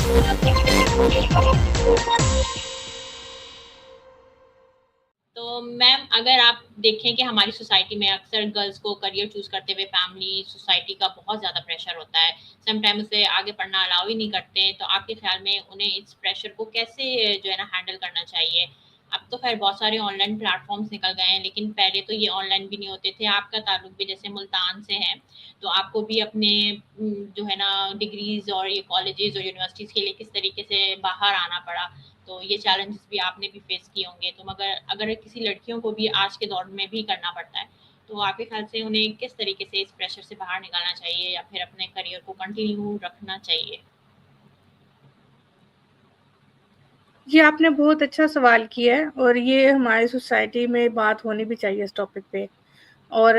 تو میم اگر آپ دیکھیں کہ ہماری سوسائٹی میں اکثر گرلس کو کریئر چوز کرتے ہوئے فیملی سوسائٹی کا بہت زیادہ پریشر ہوتا ہے، سم ٹائم اسے آگے پڑھنا الاؤ ہی نہیں کرتے ہیں، تو آپ کے خیال میں انہیں اس پریشر کو کیسے جو ہے نا ہینڈل کرنا چاہیے؟ اب تو خیر بہت سارے آن لائن پلیٹ فارمس نکل گئے ہیں، لیکن پہلے تو یہ آن لائن بھی نہیں ہوتے تھے۔ آپ کا تعلق بھی جیسے ملتان سے ہے، تو آپ کو بھی اپنے جو ہے نا ڈگریز اور یہ کالجز اور یونیورسٹیز کے لیے کس طریقے سے باہر آنا پڑا، تو یہ چیلنجز بھی آپ نے بھی فیس کیے ہوں گے۔ تو مگر اگر کسی لڑکیوں کو بھی آج کے دور میں بھی کرنا پڑتا ہے، تو آپ کے خیال سے انہیں کس طریقے سے اس پریشر سے باہر نکالنا چاہیے یا پھر اپنے کریئر کو کنٹینیو رکھنا چاہیے؟ یہ آپ نے بہت اچھا سوال کیا ہے، اور یہ ہماری سوسائٹی میں بات ہونی بھی چاہیے اس ٹاپک پہ۔ اور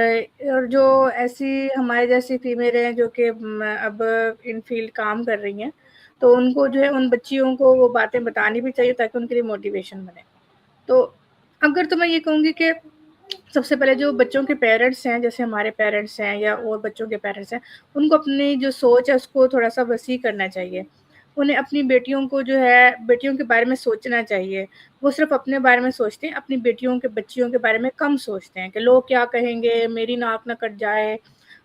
جو ایسی ہمارے جیسی فیمیل ہیں جو کہ اب ان فیلڈ کام کر رہی ہیں، تو ان کو جو ہے ان بچیوں کو وہ باتیں بتانی بھی چاہیے تاکہ ان کے لیے موٹیویشن بنے۔ تو اگر تو میں یہ کہوں گی کہ سب سے پہلے جو بچوں کے پیرنٹس ہیں، جیسے ہمارے پیرنٹس ہیں یا اور بچوں کے پیرنٹس ہیں، ان کو اپنی جو سوچ ہے اس کو تھوڑا سا وسیع کرنا چاہیے۔ انہیں اپنی بیٹیوں کو جو ہے بیٹیوں کے بارے میں سوچنا چاہیے۔ وہ صرف اپنے بارے میں سوچتے ہیں، اپنی بیٹیوں کے بچیوں کے بارے میں کم سوچتے ہیں کہ لوگ کیا کہیں گے، میری ناک نہ کٹ جائے،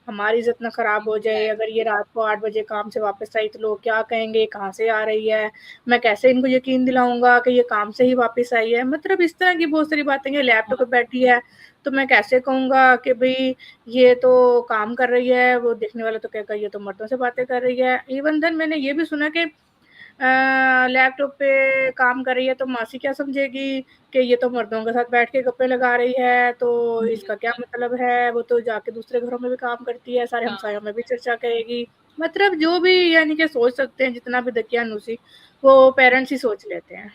ہماری عزت نہ خراب ہو جائے، اگر یہ رات کو 8 بجے کام سے واپس آئی تو لوگ کیا کہیں گے، کہاں سے آ رہی ہے، میں کیسے ان کو یقین دلاؤں گا کہ یہ کام سے ہی واپس آئی ہے۔ مطلب اس طرح کی بہت ساری باتیں ہیں۔ لیپ ٹاپ پہ بیٹھی ہے تو میں کیسے کہوں گا کہ بھئی یہ تو کام کر رہی ہے، وہ دیکھنے والا تو کہے گا یہ تو مردوں سے باتیں کر رہی ہے۔ ایون دین میں نے یہ بھی سنا کہ لیپ ٹاپ پہ کام کر رہی ہے تو ماسی کیا سمجھے گی کہ یہ تو مردوں کے ساتھ بیٹھ کے گپے لگا رہی ہے، تو اس کا کیا مطلب ہے، وہ تو جا کے دوسرے گھروں میں بھی کام کرتی ہے، سارے ہاں، ہمسایوں میں بھی چرچا کرے گی۔ مطلب جو بھی یعنی کہ سوچ سکتے ہیں جتنا بھی دقیانوسی وہ پیرنٹس ہی سوچ لیتے ہیں۔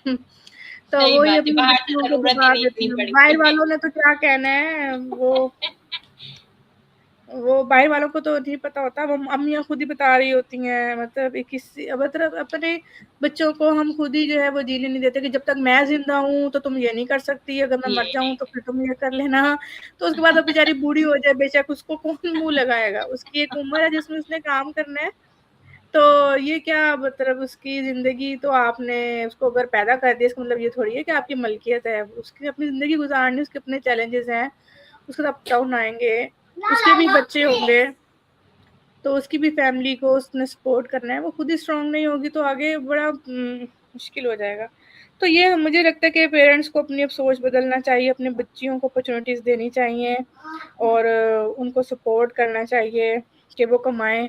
تو صحیح وہی بات ہے، اپنی باہر تو بچیوں کو ضرورت ہی بتا نہیں دیتی اتنی ہیں۔ پڑتی باہر ہے۔ والوں نے تو کیا کہنا ہے، وہ باہر والوں کو تو نہیں پتا ہوتا، وہ امیاں خود ہی بتا رہی ہوتی ہیں۔ مطلب اپنے بچوں کو ہم خود ہی جو ہے وہ جینے نہیں دیتے کہ جب تک میں زندہ ہوں تو تم یہ نہیں کر سکتی، اگر میں مر یہ جاؤں نہیں تو پھر تم یہ کر لینا۔ تو اس کے بعد وہ بیچاری بوڑھی ہو جائے، بے شک اس کو کون منہ لگائے گا، اس کی ایک عمر ہے جس میں اس نے کام کرنا ہے۔ تو یہ کیا مطلب اس کی زندگی تو آپ نے اس کو اگر پیدا کر دیا، اس کا مطلب یہ تھوڑی ہے کہ آپ کی ملکیت ہے۔ اس کی اپنی زندگی گزارنی، اس کے اپنے چیلنجز ہیں، اس کے اپ ڈاؤن آئیں گے، اس کے بھی بچے ہوں گے، تو اس کی بھی فیملی کو اس نے سپورٹ کرنا ہے۔ وہ خود ہی اسٹرانگ نہیں ہوگی تو آگے بڑا مشکل ہو جائے گا۔ تو یہ مجھے لگتا ہے کہ پیرنٹس کو اپنی اب سوچ بدلنا چاہیے، اپنے بچیوں کو اپرچونیٹیز دینی چاہیے، اور ان کو سپورٹ کرنا چاہیے کہ وہ کمائیں۔